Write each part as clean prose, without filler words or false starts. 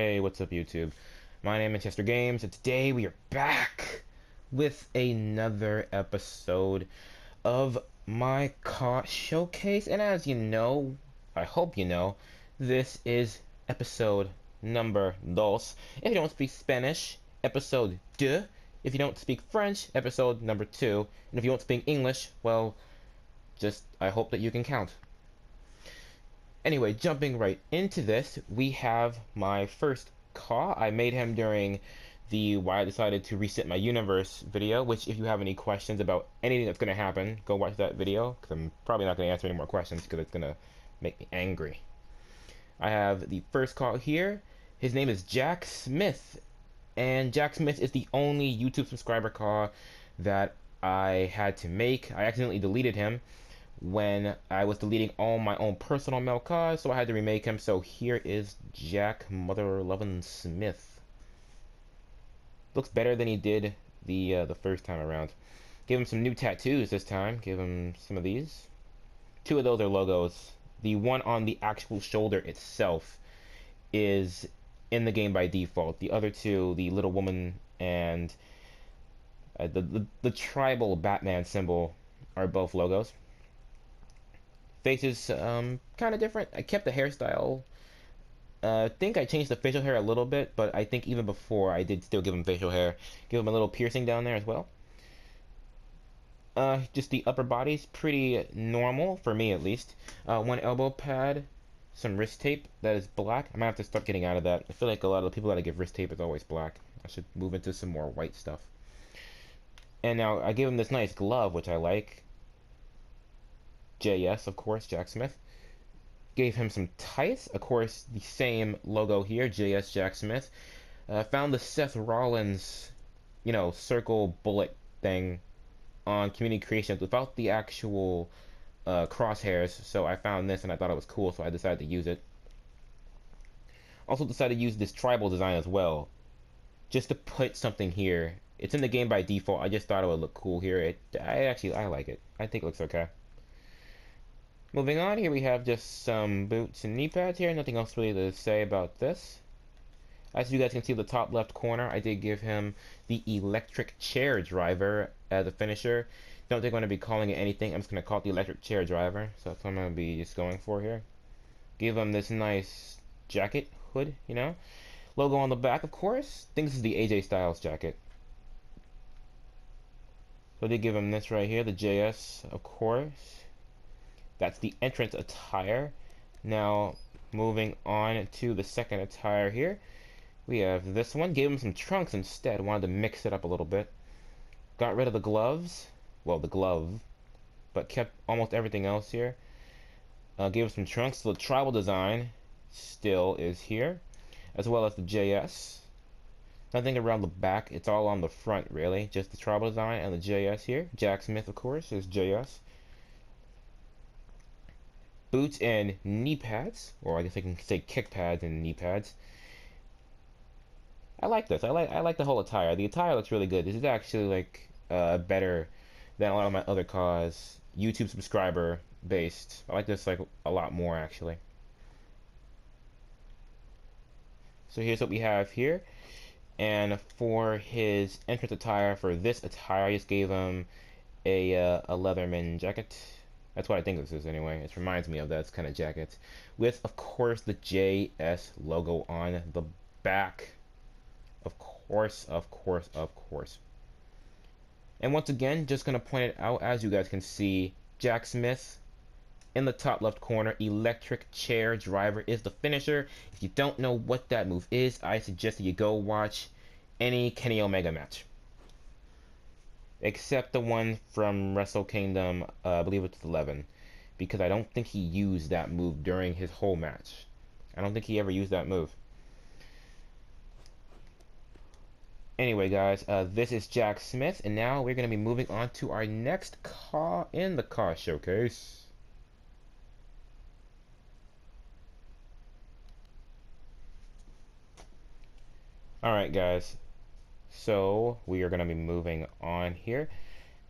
Hey, what's up, YouTube? My name is Chester Games, and today we are back with another episode of my car showcase. And as you know, I hope you know, this is episode number dos. If you don't speak Spanish, episode deux. If you don't speak French, episode number two. And if you don't speak English, well, just I hope that you can count. Anyway, jumping right into this, we have my first car. I made him during the why I decided to reset my universe video, which if you have any questions about anything that's going to happen, go watch that video, because I'm probably not going to answer any more questions because it's going to make me angry. I have the first car here. His name is Jack Smith, and Jack Smith is the only YouTube subscriber car that I had to make. I accidentally deleted him when I was deleting all my own personal mail cars, so I had to remake him. So here is Jack Mother Lovin' Smith. Looks better than he did the first time around. Give him some new tattoos this time. Give him some of these. Two of those are logos. The one on the actual shoulder itself is in the game by default. The other two, the little woman and the tribal Batman symbol, are both logos. Face is kind of different. I kept the hairstyle. I think I changed the facial hair a little bit, but I think even before I did still give him facial hair. Give him a little piercing down there as well. Just the upper body's pretty normal, for me at least. One elbow pad, some wrist tape that is black. I might have to start getting out of that. I feel like a lot of the people that I give wrist tape is always black. I should move into some more white stuff. And now I gave him this nice glove, which I like. JS, of course, Jack Smith. Gave him some tights, of course, the same logo here, JS Jack Smith. Found the Seth Rollins, circle bullet thing on Community Creations without the actual crosshairs, so I found this and I thought it was cool, so I decided to use it. Also decided to use this tribal design as well, just to put something here. It's in the game by default. I just thought it would look cool here. I like it. I think it looks okay. Moving on, here we have just some boots and knee pads here. Nothing else really to say about this. As you guys can see in the top left corner, I did give him the electric chair driver as a finisher. Don't think I'm going to be calling it anything. I'm just going to call it the electric chair driver. So that's what I'm going to be just going for here. Give him this nice jacket hood, Logo on the back, of course. I think this is the AJ Styles jacket. So I did give him this right here, the JS, of course. That's the entrance attire. Now, moving on to the second attire here. We have this one. Gave him some trunks instead. Wanted to mix it up a little bit. Got rid of the gloves. Well, the glove. But kept almost everything else here. Gave him some trunks. So the tribal design still is here. As well as the JS. Nothing around the back. It's all on the front, really. Just the tribal design and the JS here. Jack Smith, of course, is JS. Boots and knee pads, or I guess I can say kick pads and knee pads. I like this. I like the whole attire. The attire looks really good. This is actually like better than a lot of my other cars, YouTube subscriber based. I like this like a lot more actually. So here's what we have here. And for his entrance attire, for this attire, I just gave him a Leatherman jacket. That's what I think this is anyway. It reminds me of that kind of jacket. With, of course, the JS logo on the back. Of course, of course, of course. And once again, just going to point it out, as you guys can see, Jack Smith in the top left corner, electric chair driver is the finisher. If you don't know what that move is, I suggest that you go watch any Kenny Omega match. Except the one from Wrestle Kingdom, I believe it's 11. Because I don't think he used that move during his whole match. I don't think he ever used that move. Anyway, guys, this is Jack Smith. And now we're going to be moving on to our next car in the car showcase. Alright, guys. So, we are going to be moving on here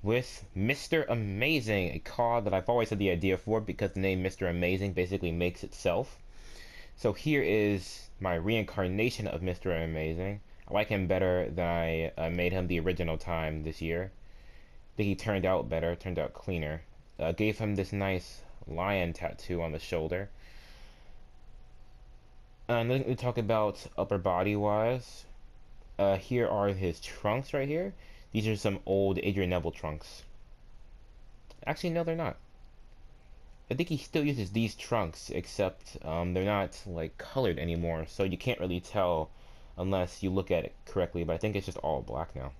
with Mr. Amazing, a car that I've always had the idea for because the name Mr. Amazing basically makes itself. So here is my reincarnation of Mr. Amazing. I like him better than I made him the original time this year. I think he turned out better, turned out cleaner. Gave him this nice lion tattoo on the shoulder. Then we talk about upper body wise. Here are his trunks right here. These are some old Adrian Neville trunks. Actually, no, they're not. I think he still uses these trunks, except they're not like colored anymore, so you can't really tell unless you look at it correctly. But I think it's just all black now.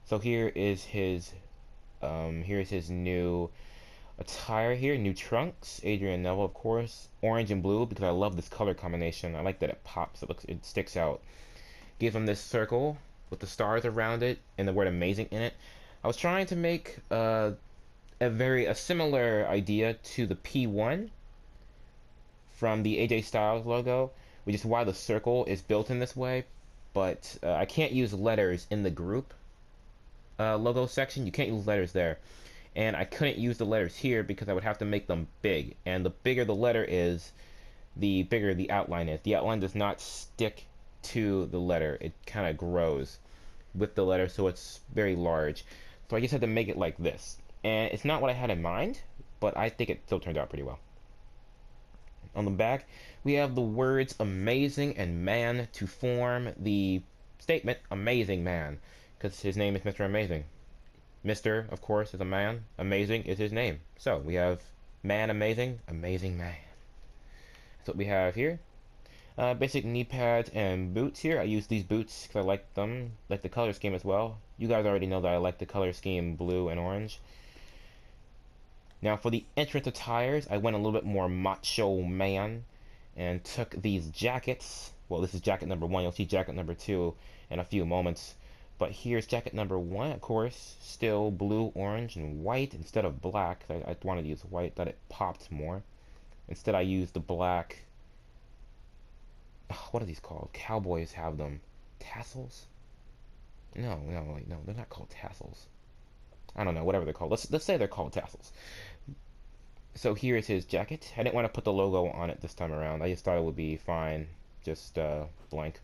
So here's his new attire here, new trunks. Adrian Neville, of course, orange and blue because I love this color combination. I like that it pops. It sticks out. Give him this circle with the stars around it and the word amazing in it. I was trying to make a similar idea to the P1 from the AJ Styles logo, which is why the circle is built in this way. But I can't use letters in the group logo section. You can't use letters there, and I couldn't use the letters here because I would have to make them big. And the bigger the letter is, the bigger the outline is. The outline does not stick to the letter; it kind of grows with the letter, so it's very large. So I just had to make it like this. And it's not what I had in mind, but I think it still turned out pretty well. On the back, we have the words amazing and man to form the statement amazing man, because his name is Mr. Amazing. Mr., of course, is a man. Amazing is his name. So we have man amazing, amazing man. That's what we have here. Basic knee pads and boots here. I use these boots because I like them, like the color scheme as well. You guys already know that I like the color scheme blue and orange. Now for the entrance attires, I went a little bit more macho man and took these jackets. Well, this is jacket number 1. You'll see jacket number 2 in a few moments. But here's jacket number 1, of course, still blue, orange, and white instead of black. I wanted to use white, that it popped more. Instead I used the black. What are these called? Cowboys have them. Tassels? No, wait, no, they're not called tassels. I don't know, whatever they're called. Let's say they're called tassels. So here is his jacket. I didn't want to put the logo on it this time around. I just thought it would be fine, just blank.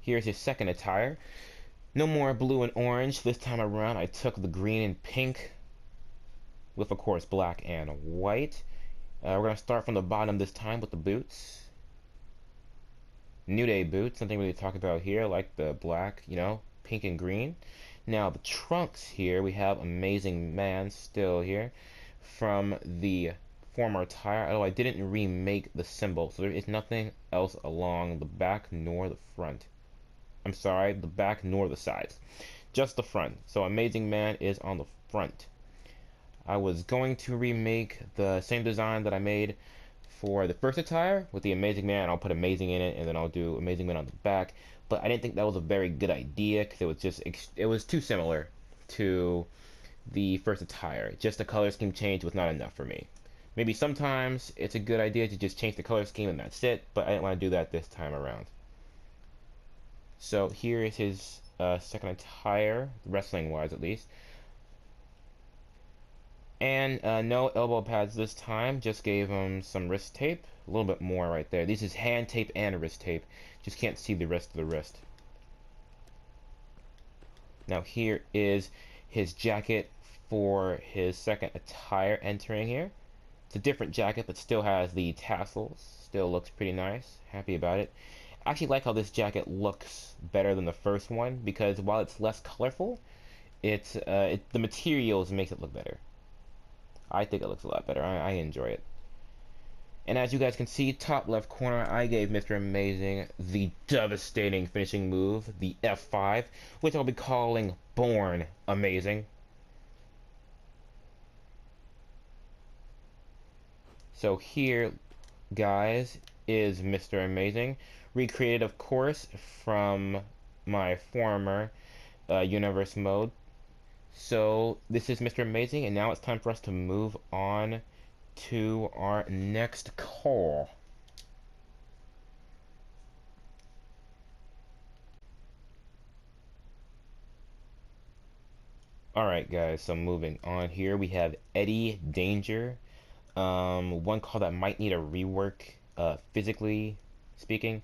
Here's his second attire. No more blue and orange. This time around I took the green and pink with, of course, black and white. We're going to start from the bottom this time with the boots. New Day boots, something we talk about here, like the black, pink and green. Now the trunks here, we have Amazing Man still here from the former attire, although I didn't remake the symbol, so there is nothing else along the back nor the front. I'm sorry, the back nor the sides. Just the front. So Amazing Man is on the front. I was going to remake the same design that I made for the first attire with the Amazing Man. I'll put Amazing in it, and then I'll do Amazing Man on the back. But I didn't think that was a very good idea because it was too similar to the first attire. Just the color scheme change was not enough for me. Maybe sometimes it's a good idea to just change the color scheme and that's it, but I didn't want to do that this time around. So here is his second attire, wrestling wise at least. And no elbow pads this time, just gave him some wrist tape, a little bit more right there. This is hand tape and wrist tape, just can't see the rest of the wrist. Now here is his jacket for his second attire entering here. It's a different jacket, but still has the tassels, still looks pretty nice, happy about it. I actually like how this jacket looks better than the first one, because while it's less colorful, the materials makes it look better. I think it looks a lot better. I enjoy it. And as you guys can see, top left corner, I gave Mr. Amazing the devastating finishing move, the F5, which I'll be calling Born Amazing. So here, guys, is Mr. Amazing, recreated, of course, from my former universe mode. So this is Mr. Amazing, and now it's time for us to move on to our next call. Alright guys, so moving on here, we have Eddie Danger. One call that might need a rework, physically speaking,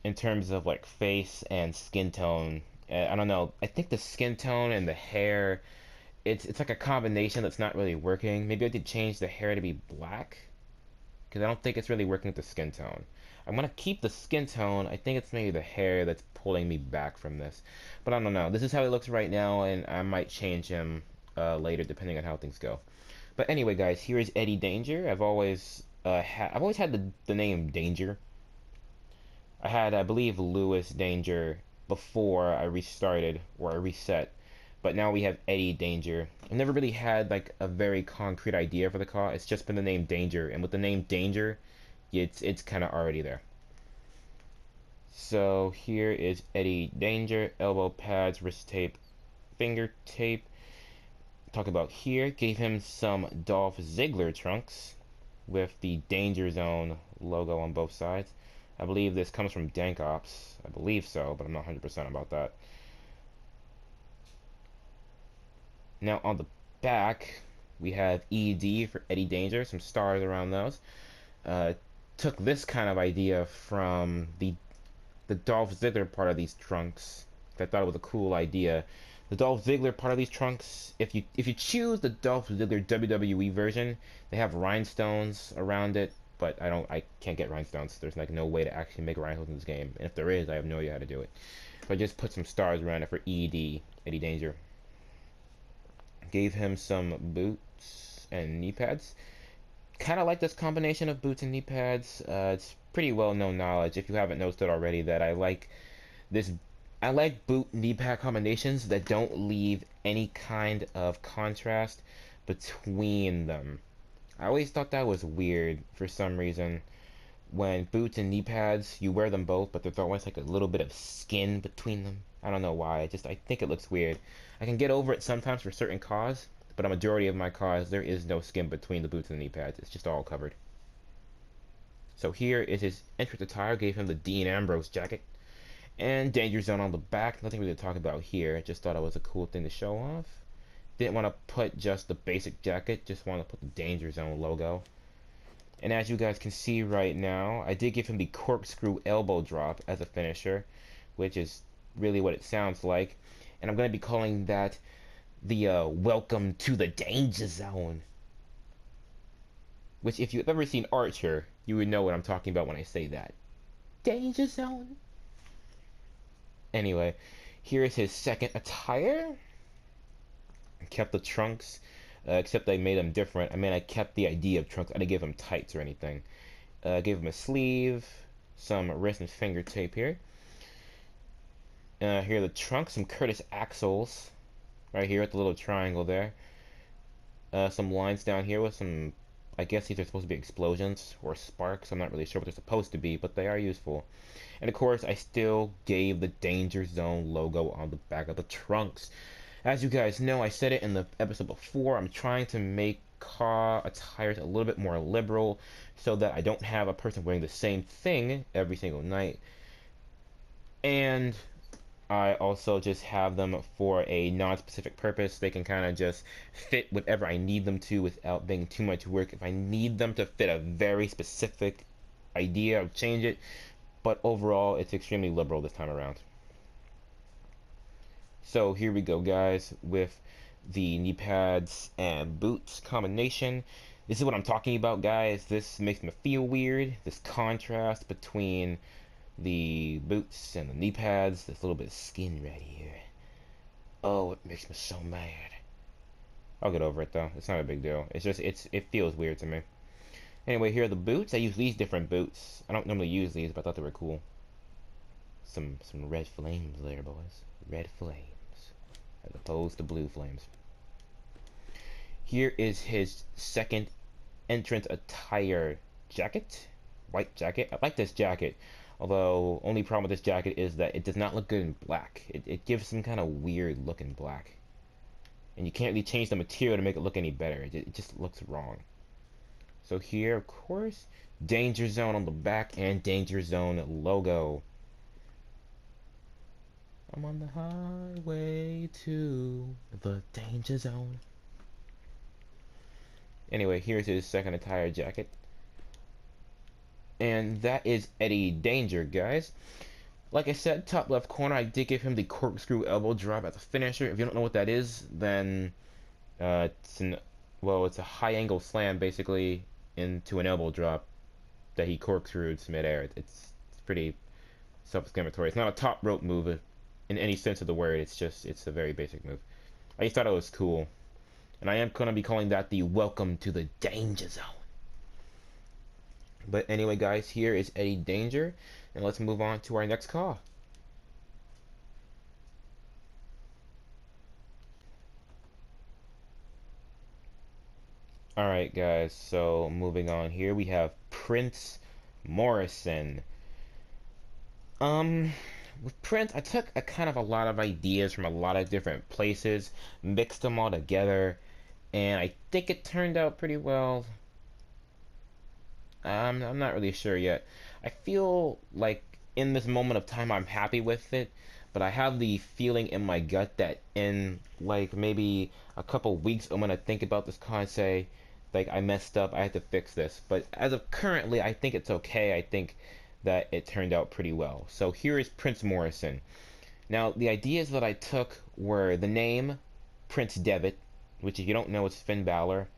in terms of like face and skin tone. I don't know. I think the skin tone and the hair, it's like a combination that's not really working. Maybe I could change the hair to be black, because I don't think it's really working with the skin tone. I'm gonna keep the skin tone. I think it's maybe the hair that's pulling me back from this, but I don't know. This is how he looks right now, and I might change him later depending on how things go. But anyway, guys, here is Eddie Danger. I've always had the name Danger. I had, I believe, Lewis Danger before I restarted or I reset, but now we have Eddie Danger. I've never really had like a very concrete idea for the car. It's just been the name Danger, and with the name Danger, it's kind of already there. So here is Eddie Danger, elbow pads, wrist tape, finger tape. Talk about here, gave him some Dolph Ziggler trunks with the Danger Zone logo on both sides. I believe this comes from Dank Ops. I believe so, but I'm not 100% about that. Now on the back, we have ED for Eddie Danger, some stars around those. Took this kind of idea from the Dolph Ziggler part of these trunks. I thought it was a cool idea. The Dolph Ziggler part of these trunks, if you choose the Dolph Ziggler WWE version, they have rhinestones around it, but I can't get rhinestones. There's like no way to actually make rhinestones in this game. And if there is, I have no idea how to do it. So I just put some stars around it for ED, Eddie Danger. Gave him some boots and knee pads. Kind of like this combination of boots and knee pads. It's pretty well known knowledge, if you haven't noticed it already, that I like boot knee pad combinations that don't leave any kind of contrast between them. I always thought that was weird for some reason. When boots and knee pads, you wear them both, but there's always like a little bit of skin between them. I don't know why. I think it looks weird. I can get over it sometimes for certain cars, but a majority of my cars, there is no skin between the boots and the knee pads. It's just all covered. So here is his entrance attire. Gave him the Dean Ambrose jacket. And Danger Zone on the back. Nothing really to talk about here. Just thought it was a cool thing to show off. Didn't want to put just the basic jacket. Just want to put the Danger Zone logo. And as you guys can see right now, I did give him the corkscrew elbow drop as a finisher, which is really what it sounds like. And I'm going to be calling that the Welcome to the Danger Zone. Which, if you've ever seen Archer, you would know what I'm talking about when I say that. Danger Zone. Anyway, here is his second attire. I kept the trunks, except I made them different. I mean, I kept the idea of trunks. I didn't give him tights or anything. Gave him a sleeve, some wrist and finger tape here. Here are the trunks, some Curtis Axles, right here at the little triangle there. Some lines down here with some, I guess these are supposed to be explosions or sparks. I'm not really sure what they're supposed to be, but they are useful. And of course, I still gave the Danger Zone logo on the back of the trunks. As you guys know, I said it in the episode before, I'm trying to make car attires a little bit more liberal so that I don't have a person wearing the same thing every single night. And I also just have them for a non-specific purpose. They can kind of just fit whatever I need them to without being too much work. If I need them to fit a very specific idea, I'll change it. But overall, it's extremely liberal this time around. So here we go, guys, with the knee pads and boots combination. This is what I'm talking about, guys. This makes me feel weird. This contrast between the boots and the knee pads. This little bit of skin right here. Oh, it makes me so mad. I'll get over it though. It's not a big deal. It's just it feels weird to me. Anyway, here are the boots. I use these different boots. I don't normally use these, but I thought they were cool. Some red flames there, boys. Red flames. As opposed to blue flames. Here is his second entrance attire jacket. White jacket. I like this jacket. Although, only problem with this jacket is that it does not look good in black. It gives some kind of weird look in black. And you can't really change the material to make it look any better. It just looks wrong. So here, of course, Danger Zone on the back and Danger Zone logo. I'm on the highway to the danger zone. Anyway, here's his second attire jacket. And that is Eddie Danger, guys. Like I said, top left corner, I did give him the corkscrew elbow drop as a finisher. If you don't know what that is, then it's a high angle slam basically into an elbow drop that he corkscrewed midair. It's pretty self-explanatory. It's not a top rope move in any sense of the word. It's a very basic move. I just thought it was cool, and I am gonna be calling that the welcome to the danger zone. But anyway, guys, here is Eddie Danger, and let's move on to our next call. Alright, guys, so moving on here, we have Prince Morrison. With Prince, I took a kind of a lot of ideas from a lot of different places, mixed them all together, and I think it turned out pretty well. I'm not really sure yet. I feel like in this moment of time I'm happy with it, but I have the feeling in my gut that in like maybe a couple weeks I'm gonna think about this car and say, like, I messed up, I have to fix this. But as of currently, I think it's okay. I think that it turned out pretty well. So here is Prince Morrison. Now, the ideas that I took were the name Prince Devitt, which if you don't know, it's Finn Balor,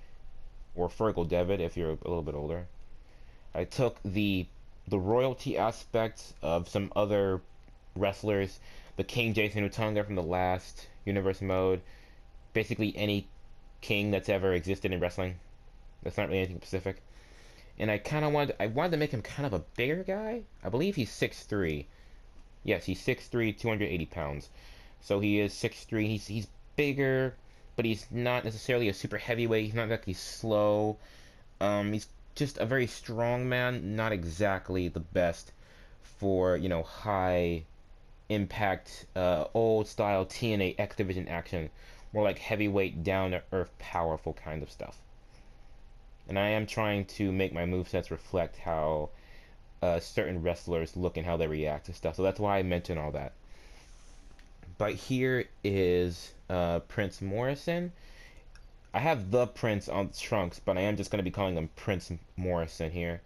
or Fergal Devitt if you're a little bit older. I took the royalty aspects of some other wrestlers, the King Jason Utunga from the last Universe mode, basically any king that's ever existed in wrestling. That's not really anything specific. And I wanted to make him kind of a bigger guy. I believe he's 6'3". Yes, he's 6'3", 280 pounds. So he is 6'3". He's bigger, but he's not necessarily a super heavyweight. He's not exactly slow. He's just a very strong man, not exactly the best for, you know, high impact, old style TNA X Division action. More like heavyweight, down to earth, powerful kind of stuff. And I am trying to make my movesets reflect how certain wrestlers look and how they react to stuff. So that's why I mention all that. But here is Prince Morrison. I have the Prince on trunks, but I am just going to be calling him Prince Morrison here.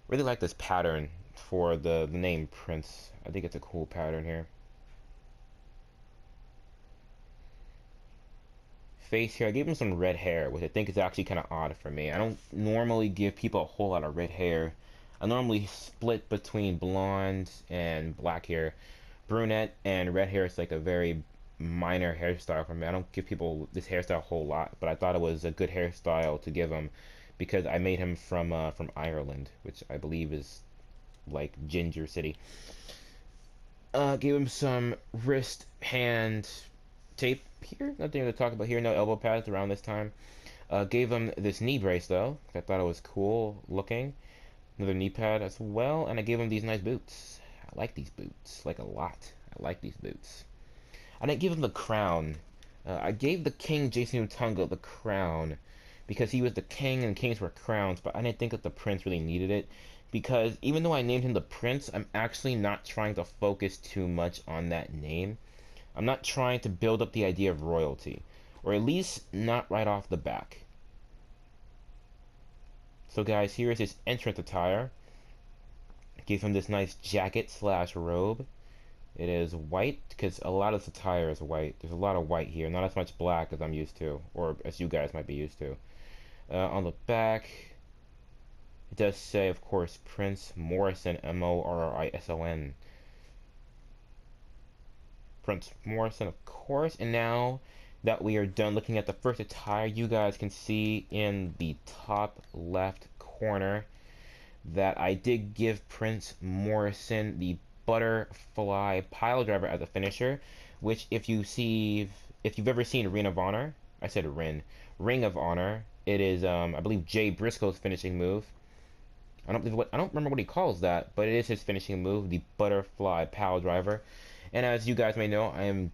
Really like this pattern for the name Prince. I think it's a cool pattern here. Face here, I gave him some red hair, which I think is actually kind of odd for me. I don't normally give people a whole lot of red hair. I normally split between blonde and black hair. Brunette and red hair is like a very minor hairstyle for me. I don't give people this hairstyle a whole lot, but I thought it was a good hairstyle to give him because I made him from Ireland, which I believe is like Ginger City. Gave him some wrist hand tape here. Nothing to talk about here. No elbow pads around this time. Gave him this knee brace though. I thought it was cool looking. Another knee pad as well, and I gave him these nice boots. I like these boots, like a lot. I like these boots. I didn't give him the crown. I gave the King Jason Utunga the crown because he was the king and kings were crowns, but I didn't think that the prince really needed it because even though I named him the prince, I'm actually not trying to focus too much on that name. I'm not trying to build up the idea of royalty, or at least not right off the back. So guys, here is his entrance attire. I gave him this nice jacket slash robe. It is white because a lot of the attire is white. There's a lot of white here, not as much black as I'm used to, or as you guys might be used to. On the back, it does say, of course, Prince Morrison, Morrison. Prince Morrison, of course. And now that we are done looking at the first attire, you guys can see in the top left corner that I did give Prince Morrison the butterfly pile driver as a finisher, which if you've ever seen Ring of Honor, I said Ring of Honor, it is I believe Jay Briscoe's finishing move. I don't remember what he calls that, but it is his finishing move, the butterfly pile driver. And as you guys may know, I am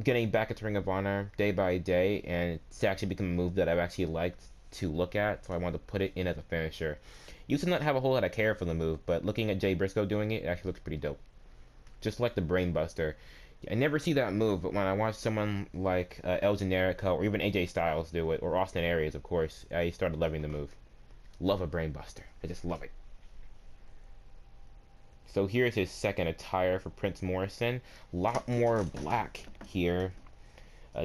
getting back into Ring of Honor day by day, and it's actually become a move that I've actually liked to look at, so I wanted to put it in as a finisher. Used to not have a whole lot of care for the move, but looking at Jay Briscoe doing it, it actually looks pretty dope. just like the Brainbuster. I never see that move, but when I watch someone like El Generico or even AJ Styles do it, or Austin Aries, of course, I started loving the move. Love a Brainbuster. I just love it. So here's his second attire for Prince Morrison. A lot more black here.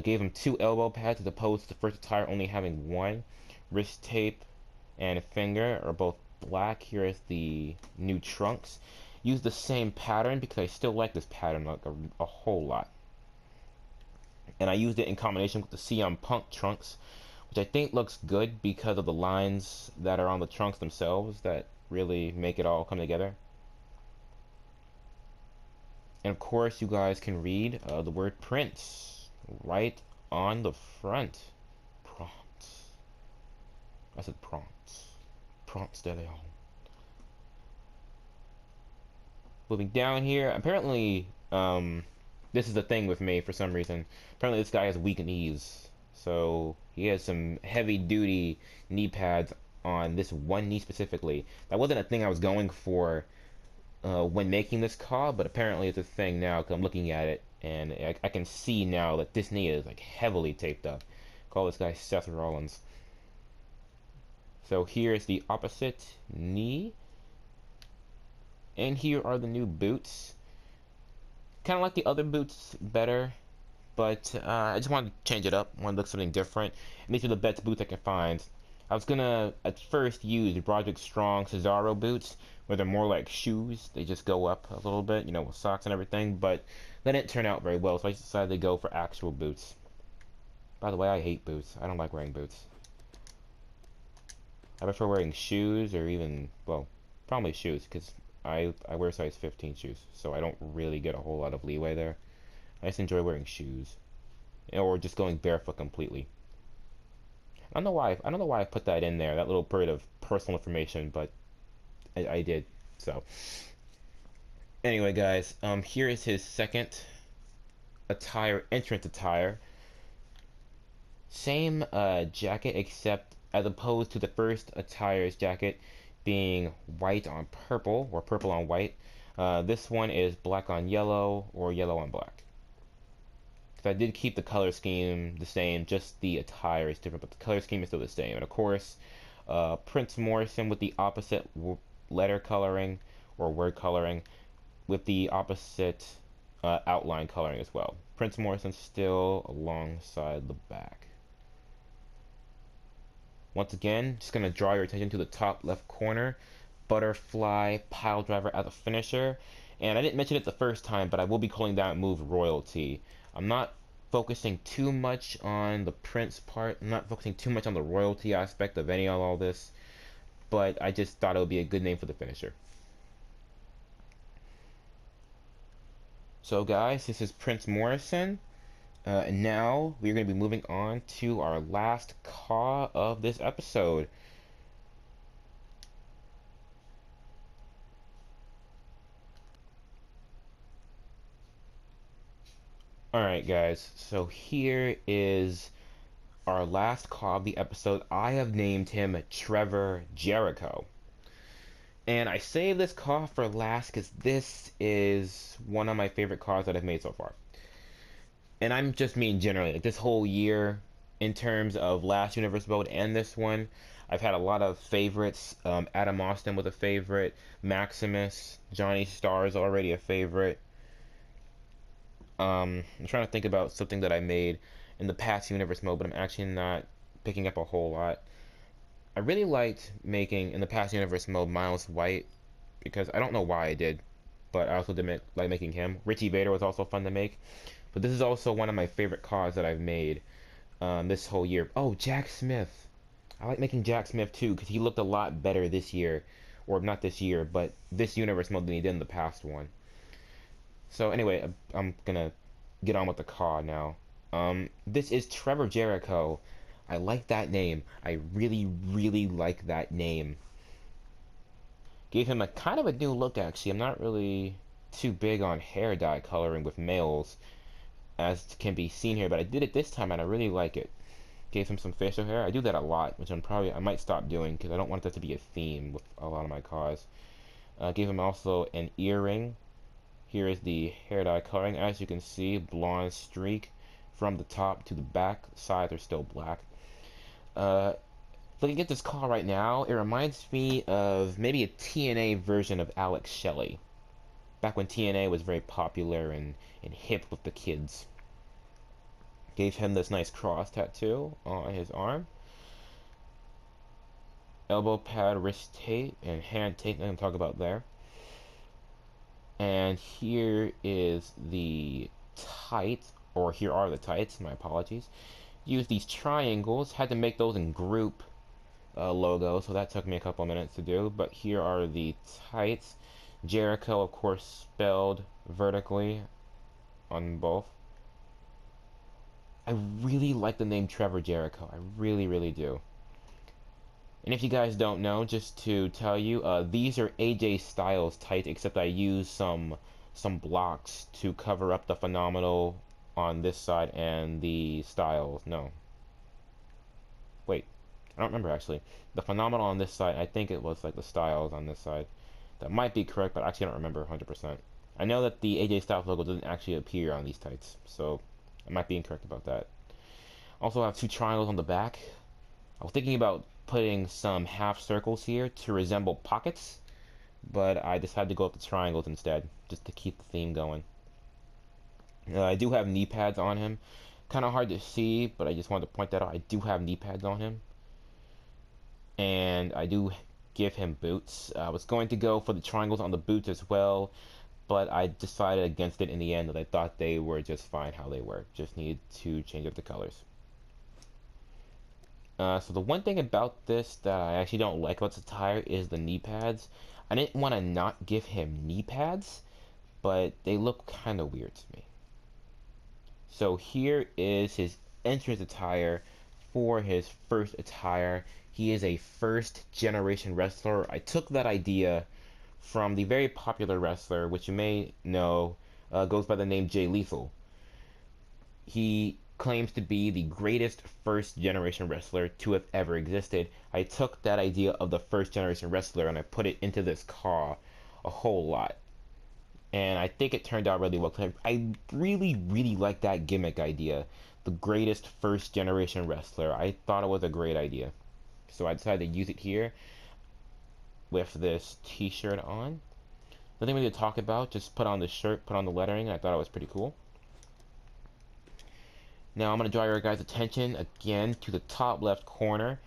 Gave him 2 elbow pads as opposed to the first attire only having 1. Wrist tape and finger are both black. Here is the new trunks. Use the same pattern because I still like this pattern like a whole lot. And I used it in combination with the CM Punk trunks, which I think looks good because of the lines that are on the trunks themselves that really make it all come together. And of course, you guys can read the word Prince right on the front. Prince. I said Prince. Prince de Leon. Moving down here, apparently, this is the thing with me for some reason. Apparently, this guy has weak knees. So, he has some heavy-duty knee pads on this one knee specifically. That wasn't a thing I was going for when making this call, but apparently it's a thing now because I'm looking at it and I can see now that this knee is like heavily taped up. Call this guy Seth Rollins. So here's the opposite knee, and here are the new boots. Kind of like the other boots better, but I just wanted to change it up. Want to look something different. And these are the best boots I can find. I was gonna at first use Roderick Strong Cesaro boots, where they're more like shoes. They just go up a little bit, you know, with socks and everything, but that didn't turn out very well, so I decided to go for actual boots. By the way, I hate boots. I don't like wearing boots. I prefer wearing shoes or even, well, probably shoes, because I wear size 15 shoes, so I don't really get a whole lot of leeway there. I just enjoy wearing shoes, or just going barefoot completely. I don't know why I put that in there, that little bit of personal information, but I did. So anyway, guys, here is his second attire, entrance attire. Same jacket, except as opposed to the first attire's jacket being white on purple or purple on white, this one is black on yellow or yellow on black. I did keep the color scheme the same, just the attire is different, but the color scheme is still the same. And of course, Prince Morrison with the opposite letter coloring or word coloring with the opposite outline coloring as well. Prince Morrison still alongside the back. Once again, just going to draw your attention to the top left corner. Butterfly pile driver as a finisher. And I didn't mention it the first time, but I will be calling that move royalty. I'm not focusing too much on the Prince part. I'm not focusing too much on the royalty aspect of any of all this. But I just thought it would be a good name for the finisher. So guys, this is Prince Morrison. And now we're going to be moving on to our last caw of this episode. Alright guys, so here is our last caw of the episode. I have named him Trevor Jericho. And I saved this caw for last because this is one of my favorite caws that I've made so far. And I'm just mean generally, like this whole year, in terms of last Universe Mode and this one, I've had a lot of favorites. Adam Austin was a favorite, Maximus, Johnny Starr is already a favorite. I'm trying to think about something that I made in the past Universe Mode, but I'm actually not picking up a whole lot. I really liked making, in the past Universe Mode, Miles White, because I don't know why I did, but I also did like making him. Richie Vader was also fun to make, but this is also one of my favorite caws that I've made this whole year. Oh, Jack Smith. I like making Jack Smith too, because he looked a lot better this year, or not this year, but this Universe Mode than he did in the past one. So anyway, I'm gonna get on with the caw now. This is Trevor Jericho. I like that name. I really, really like that name. Gave him a kind of a new look, actually. I'm not really too big on hair dye coloring with males, as can be seen here, but I did it this time and I really like it. Gave him some facial hair. I do that a lot, which I might stop doing because I don't want that to be a theme with a lot of my caws. Gave him also an earring Here is the hair dye coloring. As you can see, blonde streak from the top to the back. Sides are still black. Looking at this car right now, it reminds me of maybe a TNA version of Alex Shelley. Back when TNA was very popular and hip with the kids. Gave him this nice cross tattoo on his arm. Elbow pad, wrist tape, and hand tape. I'm going to talk about there. And here is the tights, or here are the tights, my apologies. Use these triangles, had to make those in group logo, so that took me a couple minutes to do. But here are the tights. Jericho, of course, spelled vertically on both. I really like the name Trevor Jericho. I really, really do. And if you guys don't know, just to tell you, these are AJ Styles tights, except I use some blocks to cover up the Phenomenal on this side and the Styles. No. Wait. I don't remember, actually. The Phenomenal on this side, I think it was like the Styles on this side. That might be correct, but I actually don't remember 100%. I know that the AJ Styles logo doesn't actually appear on these tights, so I might be incorrect about that. Also, I have two triangles on the back. I was thinking about putting some half circles here to resemble pockets, but I decided to go with the triangles instead, just to keep the theme going. I do have knee pads on him. Kind of hard to see, but I just wanted to point that out. I do have knee pads on him. And I do give him boots. I was going to go for the triangles on the boots as well, but I decided against it in the end, that I thought they were just fine how they were. Just needed to change up the colors. So the one thing about this that I actually don't like about this attire is the knee pads. I didn't want to not give him knee pads, but they look kind of weird to me. So here is his entrance attire for his first attire. He is a first generation wrestler. I took that idea from the very popular wrestler, which you may know, goes by the name Jay Lethal. He claims to be the greatest first generation wrestler to have ever existed. I took that idea of the first generation wrestler and I put it into this car a whole lot. And I think it turned out really well. I really, really like that gimmick idea. The greatest first generation wrestler. I thought it was a great idea. So I decided to use it here with this t-shirt on. Nothing really to talk about. Just put on the shirt, put on the lettering. And I thought it was pretty cool. Now I'm going to draw your guys' attention again to the top left corner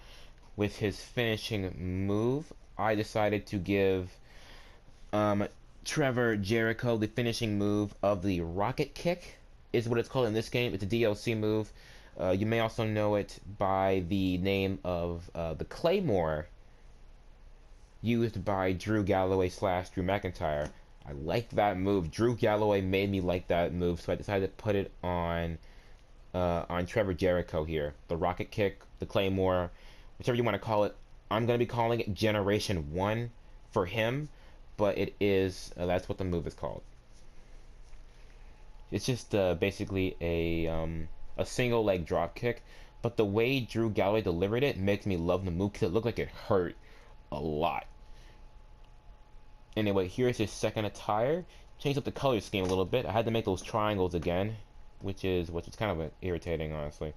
with his finishing move. I decided to give Trevor Jericho the finishing move of the Rocket Kick, is what it's called in this game. It's a DLC move. You may also know it by the name of the Claymore, used by Drew Galloway / Drew McIntyre. I like that move. Drew Galloway made me like that move, so I decided to put it on Trevor Jericho here. The Rocket Kick, the Claymore, whichever you want to call it. I'm going to be calling it Generation 1 for him, but it is, that's what the move is called. It's just basically a single leg drop kick, but the way Drew Galloway delivered it makes me love the move because it looked like it hurt a lot. Anyway, here's his second attire. Changed up the color scheme a little bit. I had to make those triangles again, which is kind of irritating, honestly.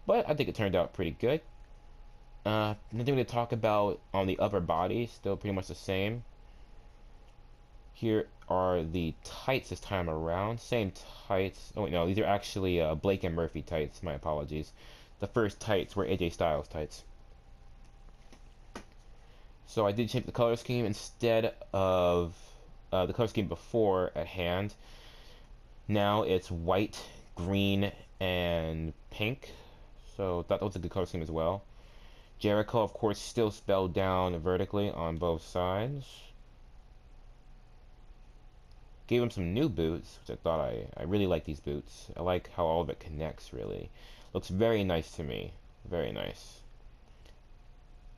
But I think it turned out pretty good. Nothing to talk about on the upper body. Still pretty much the same. Here are the tights this time around. Same tights. Oh wait, no, these are actually Blake and Murphy tights. My apologies. The first tights were AJ Styles tights. So I did change the color scheme instead of the color scheme before at hand. Now it's white, green, and pink. So that was a good color scheme as well. Jericho, of course, still spelled down vertically on both sides. Gave him some new boots, which I thought I really like these boots. I like how all of it connects, really. Looks very nice to me. Very nice.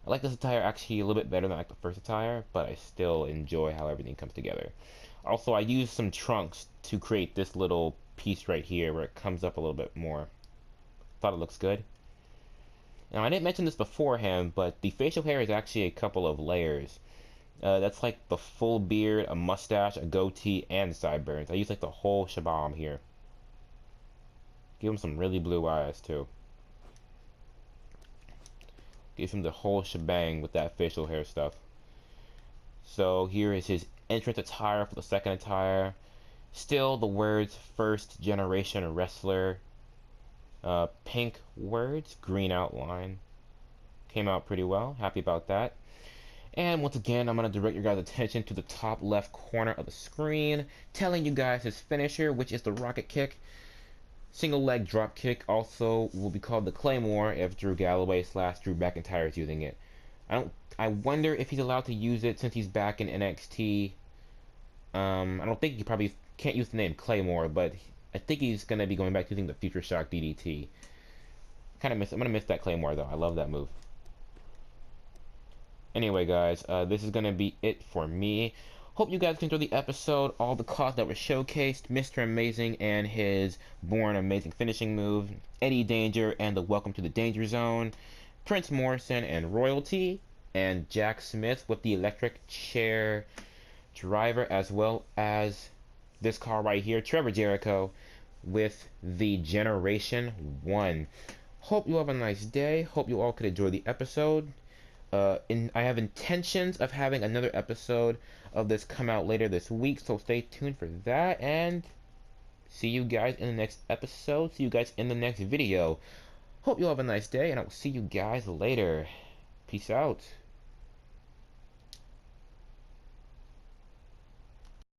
I like this attire actually a little bit better than I like the first attire, but I still enjoy how everything comes together. Also, I used some trunks to create this little piece right here where it comes up a little bit more. Thought it looks good. Now, I didn't mention this beforehand, but the facial hair is actually a couple of layers. That's like the full beard, a mustache, a goatee, and sideburns. I use like the whole shabam here. Give him some really blue eyes too. Give him the whole shebang with that facial hair stuff. So here is his entrance attire for the second attire. Still the words first generation wrestler. Pink words, green outline. Came out pretty well. Happy about that. And once again, I'm going to direct your guys' attention to the top left corner of the screen, telling you guys his finisher, which is the rocket kick. Single leg drop kick also will be called the Claymore if Drew Galloway / Drew McIntyre is using it. I wonder if he's allowed to use it since he's back in NXT. I don't think he probably can't use the name Claymore, but I think he's gonna be going back to using the Future Shock DDT. I'm gonna miss that Claymore though. I love that move. Anyway, guys, this is gonna be it for me. Hope you guys enjoyed the episode. All the cards that were showcased: Mr. Amazing and his Born Amazing finishing move, Eddie Danger and the Welcome to the Danger Zone, Prince Morrison and Royalty, and Jack Smith with the electric chair driver, as well as this card right here, Trevor Jericho with the Generation 1. Hope you have a nice day. Hope you all could enjoy the episode. I have intentions of having another episode of this come out later this week, so stay tuned for that, and see you guys in the next episode. See you guys in the next video. Hope you all have a nice day, and I will see you guys later. Peace out.